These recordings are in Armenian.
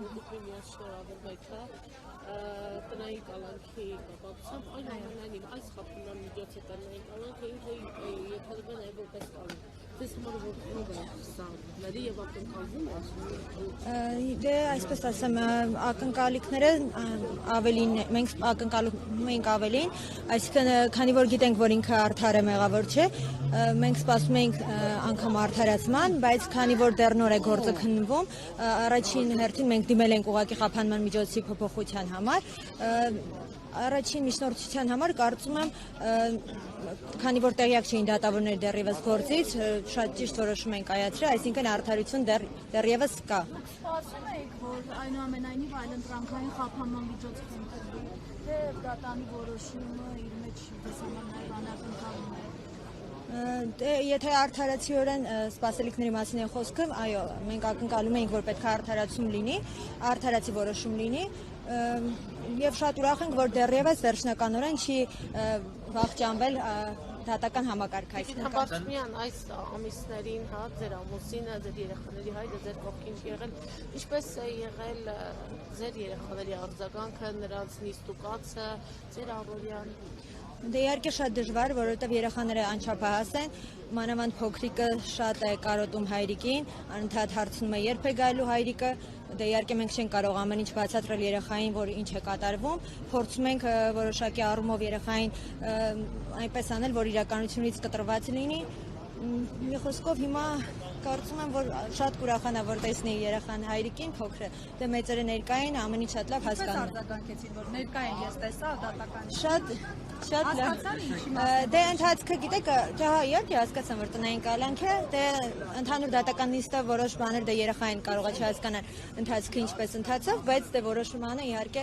մուտուկիմիաց շնորհավորվելքը տնային կալանքի կապակցությամբ այն ամենայնիվ այս խափման միջոցը տնային կալանքը ինքը ենթադրվում է նաև որպես կալանք։ Դες համար որքանով է սա լրի եւ ակնկալվում է։ Դե այսպես ասեմ, ակնկալիքները ավելին մենք ակնկալում ենք ավելին, այսինքն քանի որ գիտենք, որ ինքը արդար է մեղավոր չէ, մենք սպասում ենք անգամ արդարացման, բայց քանի որ դեռ նոր է գործը քննվում, առաջին հերթին մենք դիմել ենք ուղղակի խափանման միջոցի փոփոխության համար, առաջին միջնորդության համար կարծում եմ, քանի որ տեղյակ չէին դատավորները դեռևս գործից, շատ ճիշտ որոշում են կայացրել, այսինքն արդարություն դեռևս կա։ Սպասում եք, որ այնուամենայնիվ այլընտրանքային խափանման միջոց կընտրվի, թե դատանի որոշումը իր մեջ դες համար նաև անակնկալում է։ Եթե արդարացիորեն սպասելիքների մասին է խոսքը, այո, մենք ակնկալում ենք, որ պետք է արդարացում լինի, արդարացի որոշում լինի, եւ շատ ուրախ ենք, որ դեռևս վերջնականորեն չի վախճանվել դատական համակարգը։ Համբարձումյան այս ամիսներին, հա, ձեր ամուսինը, ձեր երեխաների հայրը ձեր կողքին եղել, ինչպես է եղել ձեր երեխաների արձագանքը, նրանց նիստուկացը, ձեր առօրյան։ Դե իհարկե շատ դժվար, որովհետև երեխաները անչափահաս են, մանավանդ փոքրիկը շատ է կարոտում հայրիկին, անընդհատ հարցնում է երբ է գալու հայրիկը, դե իհարկե մենք չենք կարող ամեն ինչ բացատրել երեխային, որ ինչ է կատարվում, փորձում ենք որոշակի առումով երեխային այնպես անել, որ իրականությունից կտրված լինի, մի խոսքով հիմա կարծում եմ, որ շատ կուրախանա, որ տեսնի երեխան հայրիկին փոքրը, դե մեծերը ներկա են, ամեն ինչ շատ լավ հասկանում են։ Պես արձագանքեցին, որ ներկա են, ես տեսա դատական։ Շատ լավ։ Դե ընթացքը գիտեք, դե հա իհարկե հասկացան, որ տնային կալանք է, դե ընդհանուր դատական նիստը որոշ բաներ դե երեխային կարող է չհասկանալ ընթացքը ինչպես ընթացավ, բայց դե որոշումը իհարկե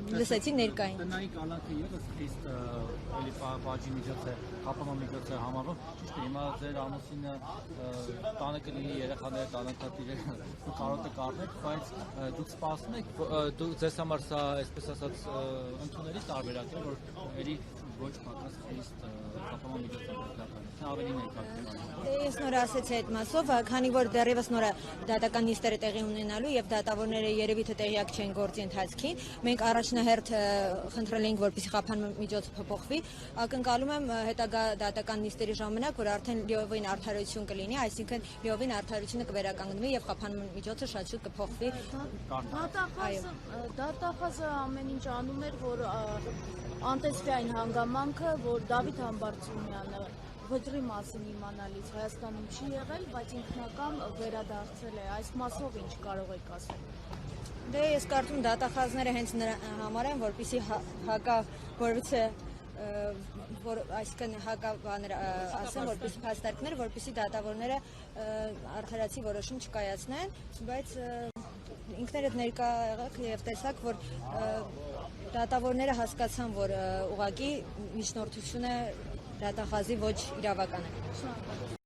լսեցի ներկային։ Տնային կալանքը ևս խիստ էլի բաժի միջոց է, խափանման միջոց է համարվում, ճիշտ է, հիմա ձեր ամուսինը տանը կլինի, երեխաները տանը կտիրեն, կարոտը կառնեք, բայց դուք սպասում եք, ձեզ համար սա, այսպես ասած, ընդունելի տարբերակ է, որ էլի ոչ պակաս խիստ խափանման միջոց է ավելի ներկայացնում։ Ես նոր ասեցի այդ մասով, քանի որ դեռևս նոր դատական նիստերը տեղի ունենալու եւ դատավորները երևի թե տեղյակ չեն գործի ընթացքին, մենք առաջնահերթ խնդրել ենք, որպեսզի խափանման միջոցը փոփոխվի, ակնկալում եմ հետագա դատական նիստերի ժամանակ, որ արդեն լիովին արդարություն կլինի, այսինքն լիովին արդարությունը կվերականգնվի եւ խափանման միջոցը շատ շուտ կփոխվի։ Դատախազը ամեն ինչ անում էր, որ անտեսվի այն հանգամանքը, որ Դավիթ Համբարձումյանը վճռի մասին իմանալից Հայաստանում չի եղել, բայց ինքնական վերադարձել է, այս մասով ինչ կարող եք ասել։ Դե ես կարծում դատախազները հենց նրա համար են, որպեսզի որովհետեւ այսինքն հակաբաներ ասեմ, որպեսզի փաստարկներ, որպեսզի դատավորները արդարացի որոշում չկայացնեն, բայց ինքներդ ներկա եղաք եւ տեսաք, որ դատավորները հասկացան, որ ուղղակի միջնորդությունը դատախազի ոչ իրավական է։